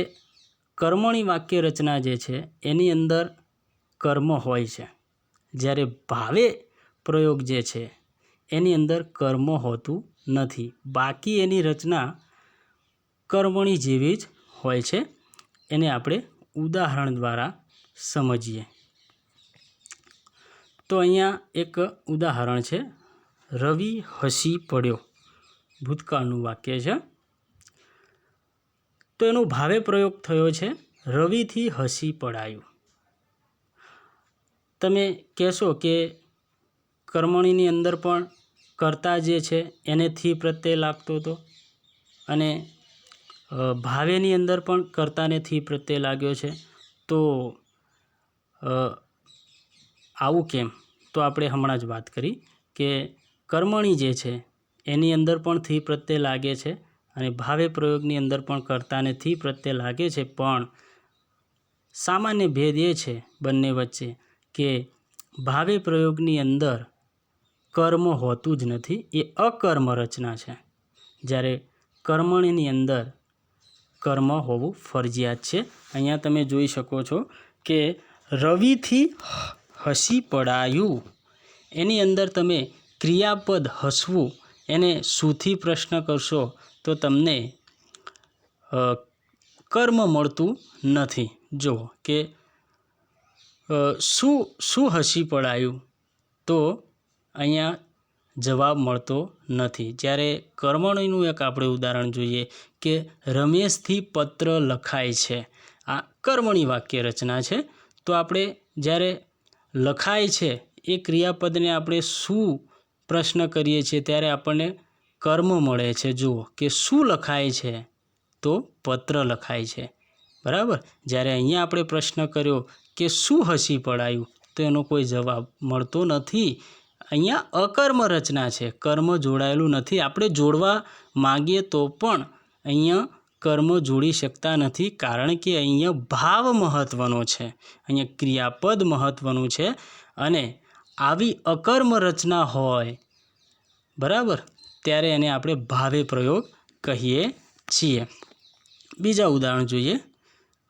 કર્મણી વાક્ય રચના જે છે એની અંદર કર્મ હોય છે, જ્યારે ભાવે પ્રયોગ જે છે એની અંદર કર્મ હોતું નથી. બાકી એની રચના કર્મણી જેવી જ હોય છે. એને આપણે ઉદાહરણ દ્વારા સમજીએ. તો અહીંયા એક ઉદાહરણ છે રવિ હસી પડ્યો, ભૂતકાળનું વાક્ય છે. તો એનો ભાવે પ્રયોગ થયો છે રવિથી હસી પડાયું. તમે કહેશો કે કર્મણીની અંદર પણ કર્તા જે છે એને થી પ્રત્યય લાગતો હતો અને ભાવેની અંદર પણ કર્તાને થી પ્રત્યય લાગ્યો છે. તો આવું કેમ? તો આપણે હમણાં જ વાત કરી કે કર્મણી જે છે એની અંદર પણ થી પ્રત્યય લાગે છે અને ભાવે પ્રયોગની અંદર પણ કર્તાને થી પ્રત્યય લાગે છે, પણ સામાન્ય ભેદ એ છે બંને વચ્ચે કે ભાવે પ્રયોગની અંદર કર્મ હોતું જ નથી, એ અકર્મ રચના છે, જ્યારે કર્મણીની અંદર કર્મ હોવું ફરજિયાત છે. અહીંયા તમે જોઈ શકો છો કે રવિથી હસી પડાયું, એની અંદર તમે ક્રિયાપદ હસવું એને શુંથી પ્રશ્ન કરશો તો તમને કર્મ મળતું નથી. જો કે શું હસી પડાયું, તો અહીંયા જવાબ મળતો નથી. જ્યારે કર્મણીનું એક આપણે ઉદાહરણ જોઈએ કે રમેશથી પત્ર લખાય છે, આ કર્મણી વાક્ય રચના છે. તો આપણે જ્યારે લખાય છે એ ક્રિયાપદને આપણે શું પ્રશ્ન કરીએ છીએ ત્યારે આપણને કર્મ મળે છે. જુઓ કે શું લખાય છે, તો પત્ર લખાય છે, બરાબર. જ્યારે અહીંયા આપણે પ્રશ્ન કર્યો કે શું હસી પડાયું, તો એનો કોઈ જવાબ મળતો નથી. અહીંયા અકર્મ રચના છે, કર્મ જોડાયેલું નથી. આપણે જોડવા માગીએ તો પણ અહીંયા કર્મ જોડી શકતા નથી, કારણ કે અહીંયા ભાવ મહત્ત્વનો છે, અહીંયા ક્રિયાપદ મહત્ત્વનું છે. અને આવી અકર્મ રચના હોય, બરાબર, ત્યારે એને આપણે ભાવે પ્રયોગ કહીએ છીએ. બીજા ઉદાહરણ જોઈએ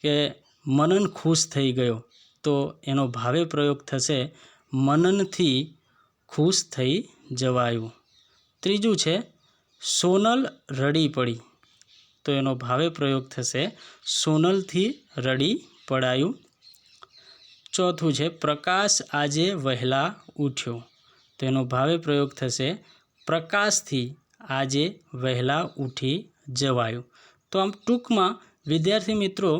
કે મનન ખુશ થઈ ગયો, તો એનો ભાવે પ્રયોગ થશે મનનથી ખુશ થઈ જવાયું. ત્રીજું છે સોનલ રડી પડી, તો એનો ભાવે પ્રયોગ થશે સોનલથી રડી પડાયું. ચોથું છે પ્રકાશ આજે વહેલા ઉઠ્યો, તો એનો ભાવે પ્રયોગ થશે પ્રકાશથી આજે વહેલા ઉઠી જવાયું. તો આમ ટૂંકમાં વિદ્યાર્થી મિત્રો,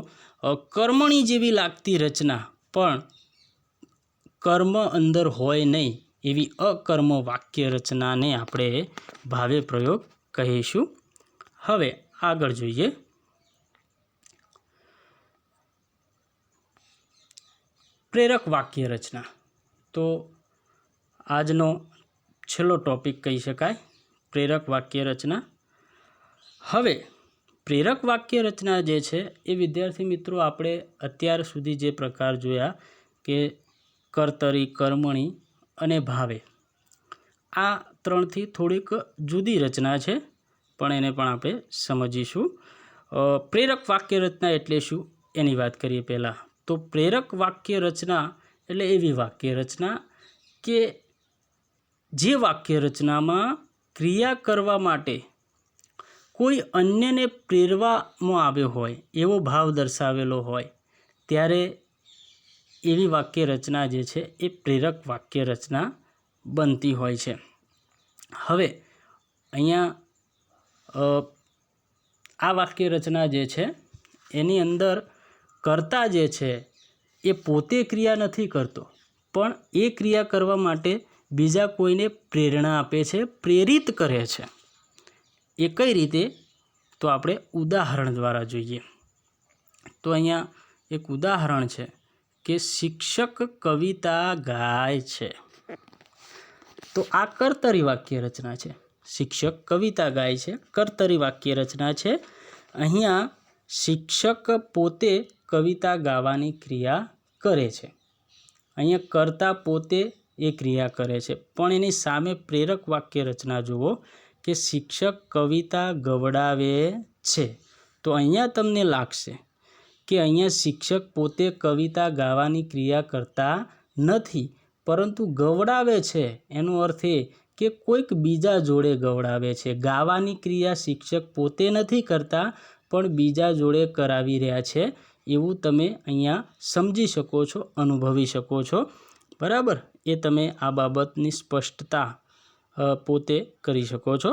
કર્મણી જેવી લાગતી રચના પણ કર્મ અંદર હોય નહીં એવી અકર્મ વાક્ય રચનાને આપણે ભાવે પ્રયોગ કહીશું. હવે આગળ જોઈએ પ્રેરક વાક્ય રચના. તો આજનો છેલ્લો ટોપિક કહી શકાય, પ્રેરક વાક્ય રચના. હવે પ્રેરક વાક્ય રચના જે છે એ વિદ્યાર્થી મિત્રો આપણે અત્યાર સુધી જે પ્રકાર જોયા કે કર્તરી, કર્મણી અને ભાવે, આ ત્રણથી થોડીક જુદી રચના છે, પણ એને પણ આપણે સમજીશું. પ્રેરક વાક્ય રચના એટલે શું એની વાત કરીએ પહેલાં. તો પ્રેરક વાક્ય રચના એટલે એવી વાક્ય રચના કે જે વાક્ય રચનામાં ક્રિયા કરવા માટે કોઈ અન્યને પ્રેરવામાં આવ્યો હોય, એવો ભાવ દર્શાવેલો હોય, ત્યારે એવી વાક્ય રચના જે છે એ પ્રેરક વાક્ય રચના બનતી હોય છે. હવે અહીંયા આ વાક્ય રચના જે છે એની અંદર કર્તા જે છે એ પોતે ક્રિયા નથી કરતો, પણ એ ક્રિયા કરવા માટે બીજા કોઈને પ્રેરણા આપે છે, પ્રેરિત કરે છે. એ કઈ રીતે? તો આપણે ઉદાહરણ દ્વારા જોઈએ. તો અહીંયા એક ઉદાહરણ છે કે શિક્ષક કવિતા ગાય છે. તો આ કર્તરી વાક્ય રચના છે. શિક્ષક કવિતા ગાય છે, કર્તરી વાક્ય રચના છે. અહીંયા શિક્ષક પોતે કવિતા ગાવાની ક્રિયા કરે છે. અહીંયા કર્તા પોતે એ ક્રિયા કરે છે, પણ એની સામે પ્રેરક વાક્ય રચના જુઓ કે શિક્ષક કવિતા ગવડાવે છે. તો અહીંયા તમને લાગશે કે અહીંયા શિક્ષક પોતે કવિતા ગાવાની ક્રિયા કરતા નથી, પરંતુ ગવડાવે છે. એનો અર્થ એ કે કોઈક બીજા જોડે ગવડાવે છે. ગાવાની ક્રિયા શિક્ષક પોતે નથી કરતા, પણ બીજા જોડે કરાવી રહ્યા છે, એવું તમે અહીંયા સમજી શકો છો, અનુભવી શકો છો, બરાબર. એ તમે આ બાબતની સ્પષ્ટતા પોતે કરી શકો છો.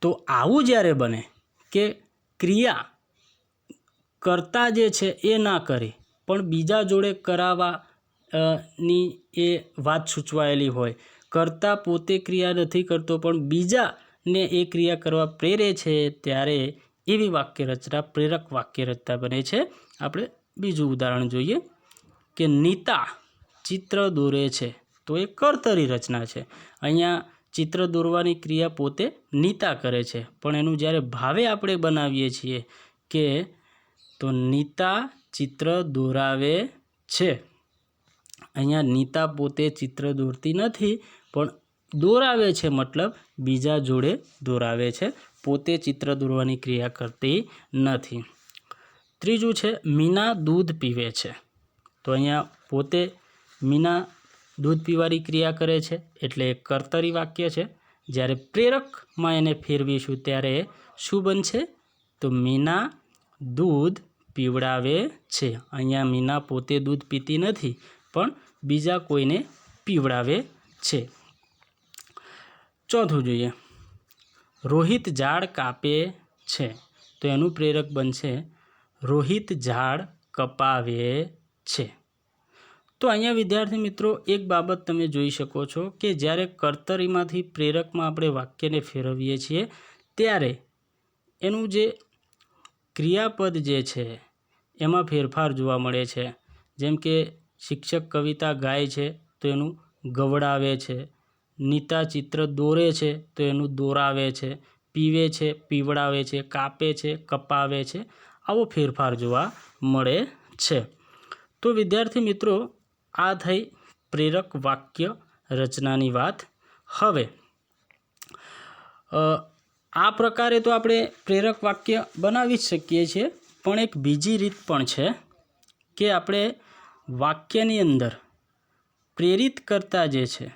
તો આવું જ્યારે બને કે ક્રિયા કર્તા જે છે એ ના કરે, પણ બીજા જોડે કરાવવાની એ વાત સૂચવાયેલી હોય, કર્તા પોતે ક્રિયા નથી કરતો પણ બીજાને ને એ ક્રિયા કરવા પ્રેરે છે ત્યારે એવી વાક્ય રચના પ્રેરક વાક્ય રચના બને છે. આપણે બીજું ઉદાહરણ જોઈએ કે નીતા ચિત્ર દોરે છે, તો એ કર્તરી રચના છે. અહીંયા ચિત્ર દોરવાની ક્રિયા પોતે નીતા કરે છે, પણ એનું જ્યારે ભાવે આપણે બનાવીએ છીએ કે તો નીતા ચિત્ર દોરાવે છે. અહીંયા નીતા પોતે ચિત્ર દોરતી નથી, પણ દોરાવે છે મતલબ બીજા જોડે દોરાવે છે, પોતે ચિત્ર દોરવાની ક્રિયા કરતી નથી. ત્રીજું છે મીના દૂધ પીવે છે, તો અહીંયા પોતે મીના દૂધ પીવાની ક્રિયા કરે છે એટલે એક કર્તરી વાક્ય છે. જ્યારે પ્રેરકમાં એને ફેરવીશું ત્યારે શું બનશે? તો મીના દૂધ પીવડાવે છે. અહીંયા મીના પોતે દૂધ પીતી નથી, પણ બીજા કોઈને પીવડાવે છે. ચોથું જોઈએ રોહિત ઝાડ કાપે છે, તો એનું પ્રેરક બનશે રોહિત ઝાડ કપાવે છે. તો અહીંયા વિદ્યાર્થી મિત્રો એક બાબત તમે જોઈ શકો છો કે જ્યારે કર્તરીમાંથી પ્રેરકમાં આપણે વાક્યને ફેરવીએ છીએ ત્યારે એનું જે ક્રિયાપદ જે છે એમાં ફેરફાર જોવા મળે છે. જેમ કે શિક્ષક કવિતા ગાય છે તો એનું ગવડાવે છે, નીતા ચિત્ર દોરે છે તો એનું દોરાવે છે, પીવે છે પીવડાવે છે, કાપે છે કપાવે છે, આવો ફેરફાર જોવા મળે છે. તો વિદ્યાર્થી મિત્રો આ થઈ પ્રેરક વાક્ય રચનાની વાત. હવે આ પ્રકારે તો આપણે પ્રેરક વાક્ય બનાવી જ શકીએ છીએ, પણ એક બીજી રીત પણ છે કે આપણે વાક્યની અંદર પ્રેરિત કર્તા જે છે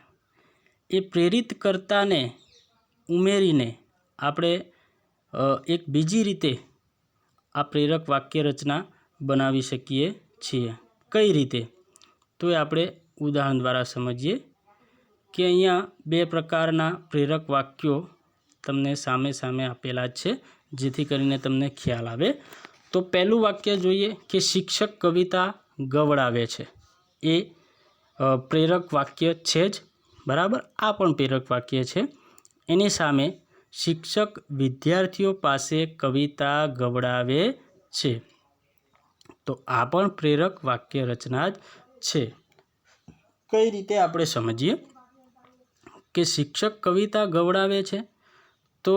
એ પ્રેરિત કર્તાને ઉમેરીને આપણે એક બીજી રીતે આ પ્રેરક વાક્ય રચના બનાવી શકીએ છીએ. કઈ રીતે? તો એ આપણે ઉદાહરણ દ્વારા સમજીએ કે અહીંયા બે પ્રકારના પ્રેરક વાક્યો તમને સામે સામે આપેલા જ છે, જેથી કરીને તમને ખ્યાલ આવે. તો પહેલું વાક્ય જોઈએ કે શિક્ષક કવિતા ગવડાવે છે. એ પ્રેરક વાક્ય છે જ, બરાબર. આ પણ પ્રેરક વાક્ય છે. એની સામે શિક્ષક વિદ્યાર્થીઓ પાસે કવિતા ગવડાવે છે, તો આ પણ પ્રેરક વાક્ય રચના જ છે. કઈ રીતે આપણે સમજીએ કે શિક્ષક કવિતા ગવડાવે છે, તો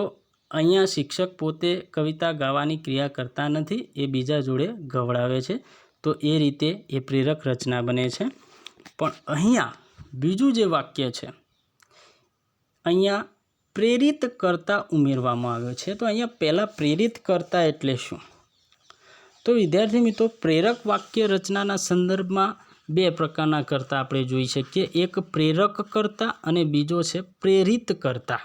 અહીંયા શિક્ષક પોતે કવિતા ગાવાની ક્રિયા કરતા નથી, એ બીજા જોડે ગવડાવે છે, તો એ રીતે એ પ્રેરક રચના બને છે. પણ અહીંયા બીજું જે વાક્ય છે અહીંયા પ્રેરિત કરતા ઉમેરવામાં આવ્યો છે. તો અહીંયા પહેલાં પ્રેરિત કરતા એટલે શું? તો વિદ્યાર્થી મિત્રો પ્રેરક વાક્ય રચનાના સંદર્ભમાં બે પ્રકારના કર્તા આપણે જોઈ શકીએ. એક પ્રેરક કર્તા અને બીજો છે પ્રેરિત કર્તા.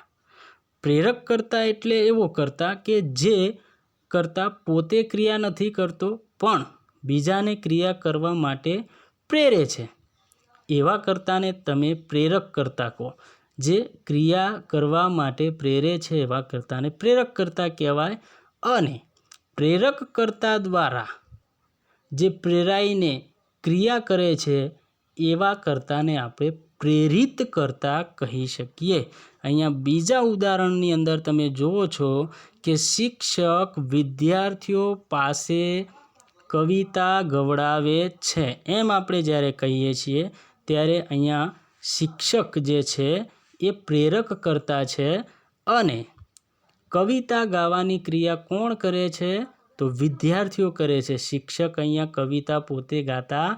પ્રેરક કર્તા એટલે એવો કર્તા કે જે કર્તા પોતે ક્રિયા નથી કરતો પણ બીજાને ક્રિયા કરવા માટે પ્રેરે છે, એવા કર્તાને તમે પ્રેરક કર્તા કહો. જે ક્રિયા કરવા માટે પ્રેરે છે એવા કર્તાને પ્રેરક કર્તા કહેવાય. અને પ્રેરક કર્તા દ્વારા જે પ્રેરાઈને ક્રિયા કરે છે એવા કર્તાને આપણે પ્રેરિત કર્તા કહી શકીએ. અહીંયા બીજા ઉદાહરણની અંદર તમે જુઓ છો કે શિક્ષક વિદ્યાર્થીઓ પાસે કવિતા ગવડાવે છે. એમ આપણે જ્યારે કહીએ છીએ ત્યારે અહીંયા શિક્ષક જે છે એ પ્રેરક કર્તા છે અને કવિતા ગાવાની ક્રિયા કોણ કરે છે? તો વિદ્યાર્થીઓ કરે છે. શિક્ષક અહીંયા કવિતા પોતે ગાતા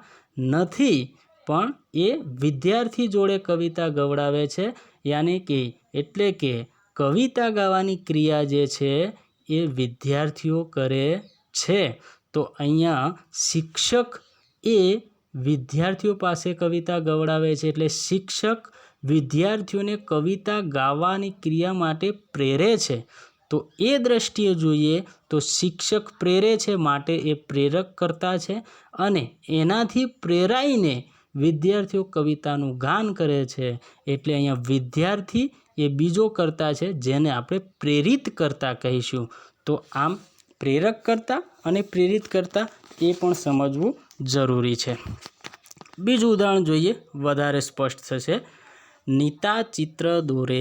નથી, પણ એ વિદ્યાર્થી જોડે કવિતા ગવડાવે છે. યાની કે એટલે કે કવિતા ગાવાની ક્રિયા જે છે એ વિદ્યાર્થીઓ કરે છે. તો અહીંયા શિક્ષક એ વિદ્યાર્થીઓ પાસે કવિતા ગવડાવે છે, એટલે શિક્ષક વિદ્યાર્થીઓને કવિતા ગાવાની ક્રિયા માટે પ્રેરે છે. તો એ દ્રષ્ટિએ જોઈએ તો શિક્ષક પ્રેરે છે માટે એ પ્રેરક કર્તા છે, અને એનાથી પ્રેરાઈને વિદ્યાર્થીઓ કવિતાનું ગાન કરે છે, એટલે અહીંયા વિદ્યાર્થી એ બીજો કર્તા છે જેને આપણે પ્રેરિત કર્તા કહીશું. તો આમ પ્રેરક કર્તા અને પ્રેરિત કર્તા એ પણ સમજવું જરૂરી છે. બીજું ઉદાહરણ જોઈએ, વધારે સ્પષ્ટ થશે. નીતા ચિત્ર દોરે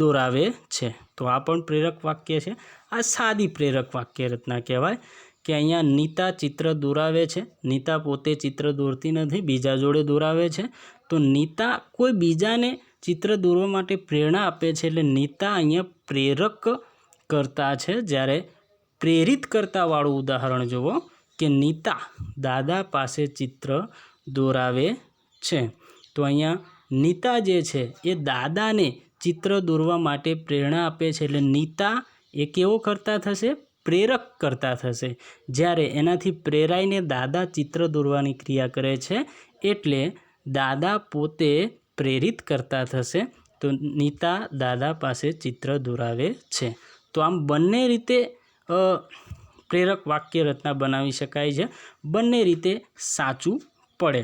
દોરાવે છે। તો આ પણ પ્રેરક વાક્ય છે। આ સાદી પ્રેરક વાક્ય રચના કહેવાય કે અહીંયા નીતા ચિત્ર દોરાવે છે। નીતા પોતે ચિત્ર દોરતી નથી, બીજા જોડે દોરાવે છે। તો નીતા કોઈ બીજાને ચિત્ર દોરવા માટે પ્રેરણા આપે છે, એટલે નીતા અહીંયા પ્રેરક કર્તા છે। જ્યારે પ્રેરિત કર્તાવાળું ઉદાહરણ જુઓ કે નીતા દાદા પાસે ચિત્ર દોરાવે છે। તો અહીંયા નીતા જે છે એ દાદાને ચિત્ર દોરવા માટે પ્રેરણા આપે છે, એટલે નીતા એ કેવો કર્તા થશે? પ્રેરક કર્તા થશે। જ્યારે એનાથી પ્રેરાઈને દાદા ચિત્ર દોરવાની ક્રિયા કરે છે, એટલે દાદા પોતે પ્રેરિત કર્તા થશે। તો નીતા દાદા પાસે ચિત્ર દોરાવે છે। તો આમ બંને રીતે પ્રેરક વાક્ય રચના બનાવી શકાય છે, બંને રીતે સાચું પડે।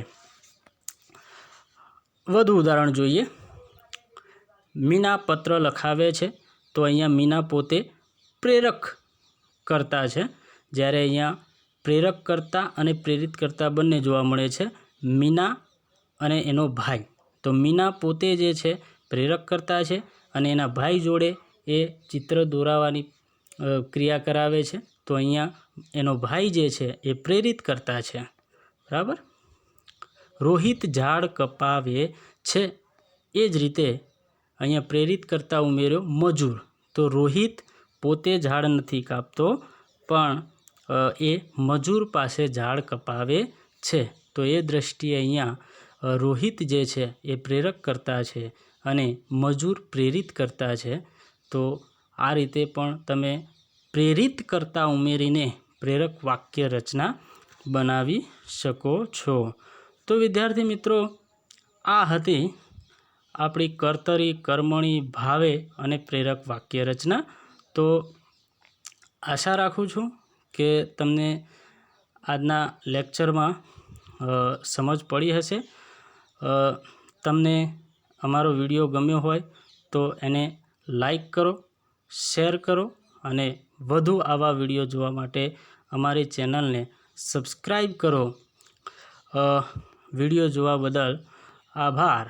વધુ ઉદાહરણ જોઈએ। મીના પત્ર લખાવે છે। તો અહીંયા મીના પોતે પ્રેરક કર્તા છે, જ્યારે અહીંયા પ્રેરક કર્તા અને પ્રેરિત કર્તા બંને જોવા મળે છે, મીના અને એનો ભાઈ। તો મીના પોતે જે છે પ્રેરક કર્તા છે અને એના ભાઈ જોડે એ ચિત્ર દોરાવાની ક્રિયા કરાવે છે। તો અહીંયા એનો ભાઈ જે છે એ પ્રેરિત કર્તા છે, બરાબર। રોહિત ઝાડ કપાવે છે। એ જ રીતે અહીંયા પ્રેરિત કરતા ઉમેર્યો મજૂર। તો રોહિત પોતે ઝાડ નથી કાપતો, પણ એ મજૂર પાસે ઝાડ કપાવે છે। તો એ દ્રષ્ટિએ અહીંયા રોહિત જે છે એ પ્રેરક કરતા છે અને મજૂર પ્રેરિત કરતા છે। તો આ રીતે પણ તમે પ્રેરિત કરતા ઉમેરીને પ્રેરક વાક્ય રચના બનાવી શકો છો। તો વિદ્યાર્થી મિત્રો, આ હતી આપણી કર્તરી, કર્મણી, ભાવે અને પ્રેરક વાક્ય રચના। તો આશા રાખું છું કે તમને આજના લેક્ચરમાં સમજ પડી હશે। તમને અમારો વિડીયો ગમ્યો હોય તો એને લાઈક કરો, શેર કરો અને વધુ આવા વિડીયો જોવા માટે અમારી ચેનલને સબસ્ક્રાઈબ કરો। વિડીયો જોવા બદલ આભાર।